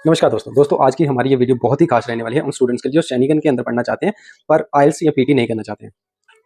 नमस्कार दोस्तों आज की हमारी ये वीडियो बहुत ही खास रहने वाली है उन स्टूडेंट्स के लिए जो शेनिगन के अंदर पढ़ना चाहते हैं पर आइल्स या पीटी नहीं करना चाहते हैं।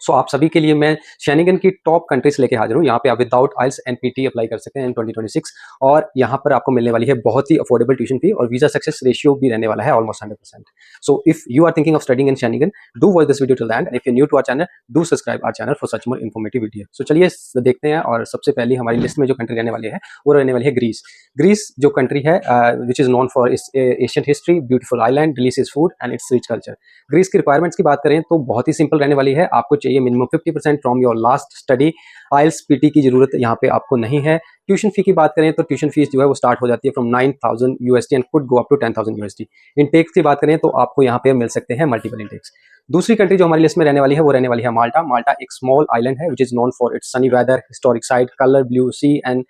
सो आप सभी के लिए मैं शेनिगन की टॉप कंट्रीज लेके हाजिर हूँ। यहाँ पे आप without IELTS and PTE apply कर सकते हैं इन 2026 और यहाँ पर आपको मिलने वाली है बहुत ही अफोर्डेबल ट्यूशन फी और वीजा सक्सेस रेशियो भी रहने वाला है almost 100%। So if you are thinking of studying in Schengen, do watch this video till the end. If you new to our channel, do subscribe our channel for such more informative video. So चलिए देखते हैं। और सबसे पहले हमारी list में जो country रहने वाली है वो रहने वाली है ग्रीस। ग्रीस जो कंट्री है which is known for its ancient history, beautiful island, delicious food and its rich culture. Greece की रिक्वायरमेंट्स की बात करें तो बहुत ही सिंपल रहने वाली है। आपको चाहिए minimum 50% from your last study. IELTS PTE की जरूरत यहाँ पे आपको नहीं है। ट्यूशन फी की बात करें तो ट्यूशन फीस जो है वो स्टार्ट हो जाती है from 9,000 USD and could go up to 10,000 USD। Intakes की बात करें तो आपको यहाँ पे मिल सकते हैं मल्टीपल इनटेक्स। दूसरी कंट्री जो हमारी लिस्ट में रहने वाली है वो रहने वाली है माल्टा। माल्टा एक स्मॉल आइलैंड है which is known for its sunny weather, historic site, colour blue sea and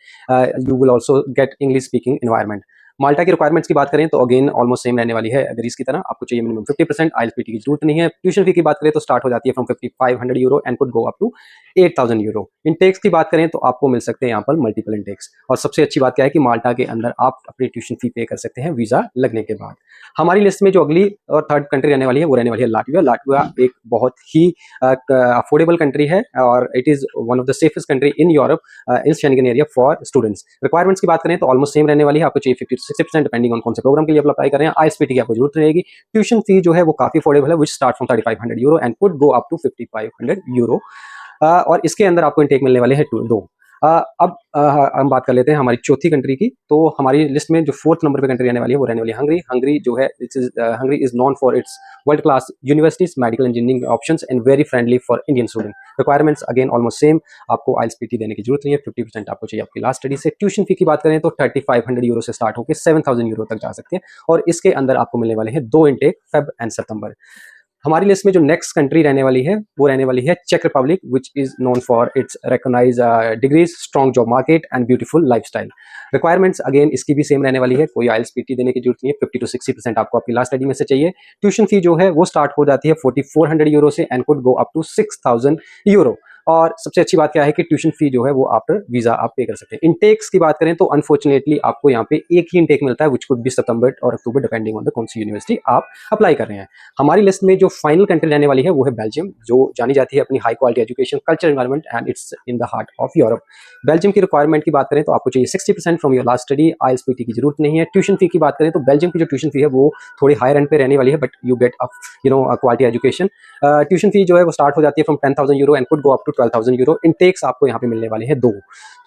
you will also get English speaking environment. Malta की रिक्वायरमेंट्स की बात करें तो अगेन ऑलमोस्ट सेम रहने वाली है ग्रीस की तरह। आपको चाहिए मिनिमम 50%। आइल्स पीटी की जरूरत नहीं है। ट्यूशन फी की बात करें तो स्टार्ट हो जाती है from 5,500 euro and could go up to 8,000 euro. Intakes की बात करें तो आपको मिल सकते हैं यहाँ पर मल्टीपल इनटेक्स। और सबसे अच्छी बात क्या है कि माल्टा के अंदर आप अपनी ट्यूशन फी पे कर सकते हैं वीजा लगने के बाद। हमारी लिस्ट में जो अगली और थर्ड कंट्री रहने वाली है वो रहने वाली है लाटविया। लाटविया एक बहुत ही अफोर्डेबल कंट्री है और it is one of the safest country in Europe in Schengen area for students. Requirements की बात करें तो ऑलमोस्ट सेम रहने वाली है। आपको चाहिए 50 to 60% डिपेंडिंग ऑन कौन से प्रोग्राम के लिए आप अप्लाई कर रहे हैं। आईएसपीटी की आपको जरूरत रहेगी। ट्यूशन फी जो है वो काफी अफोर्डेबल है, which start from 3,500 euro and could go up to 5,500 euro. और इसके अंदर आपको इनटेक मिलने वाले हैं दो। अब हम बात कर लेते हैं हमारी चौथी कंट्री की। तो हमारी लिस्ट में जो फोर्थ नंबर पे कंट्री रहने वाली है वो रहने वाली है हंगरी। हंगरी जो है Hungary is known for it's world class universities, medical engineering options and very friendly for Indian student. Requirements again almost same. आपको आइल्स पीटी देने की जरूरत नहीं है। 50% आपको चाहिए आपकी लास्ट स्टडी से। ट्यूशन फी की बात करें तो 3,500 यूरो से स्टार्ट होकर 7,000 यूरो तक जा सकते हैं और इसके अंदर आपको मिलने वाले हैं दो इनटेक, फेब एंड सितंबर। हमारी लिस्ट में जो नेक्स्ट कंट्री रहने वाली है वो रहने वाली है चेक Republic, which is known for its recognize degrees, strong job market and beautiful lifestyle. Requirements again इसकी भी सेम रहने वाली है। कोई आइल्स पीटी देने की जरूरत नहीं है। 50 to 60% आपको आपकी लास्ट स्टडी में से चाहिए। ट्यूशन फी जो है वो स्टार्ट हो जाती है 4,400 यूरो से and could go up to 6,000 euro. और सबसे अच्छी बात क्या है कि ट्यूशन फी जो है वो आफ्टर वीजा आप पे कर सकते हैं। इनटेक्स की बात करें तो अनफॉर्चुनेटली आपको यहाँ पे एक ही इनटेक मिलता है, विच कुड बी सितंबर और अक्टूबर डिपेंडिंग ऑन द कौन सी यूनिवर्सिटी आप अप्लाई कर रहे हैं। हमारी लिस्ट में जो फाइनल कंट्री रहने वाली है वो है बेल्जियम, जो जानी जाती है अपनी high quality education, culture, environment and it's in the heart of Europe. Belgium की रिक्वायरमेंट की बात करें तो आपको चाहिए 60% from your last study. IELTS PTE की जरूरत नहीं है। ट्यूशन फी की बात करें तो बेल्जियम की जो ट्यूशन फी है वो थोड़ी हायर एंड पे रहने वाली है, but you get quality education. Tuition fee जो है वो स्टार्ट हो जाती है from 10,000 euro and could go up to 12,000 euro. Intakes आपको यहाँ पे मिलने वाले हैं दो।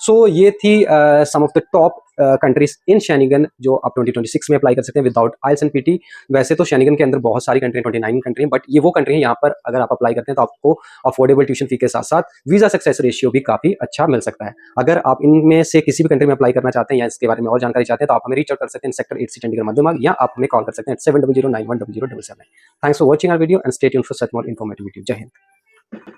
सो ये थी some of the top countries in Schengen जो आप 2026 में अप्लाई कर सकते हैं विदाउट आइल्स एंड पीटी। वैसे तो शेनिगन के अंदर बहुत सारी कंट्री 29 कंट्री हैं, बट ये वो कंट्री है यहाँ पर अगर आप अप्लाई करते हैं तो आपको अफोर्डेबल ट्यूशन फी के साथ साथ वीजा सक्सेस रेशियो भी काफी अच्छा मिल सकता है। अगर आप इनमें से किसी भी कंट्री में अप्लाई करना चाहते हैं या इसके बारे में और जानकारी चाहते हैं तो आप हमें रीच आउट कर सकते हैं सेक्टर 8C चंडीगढ़ मध्यमार्ग, या आप हमें कॉल कर सकते हैं 7009100077। Thanks for watching our video and stay tuned for such more informative video. जय हिंद।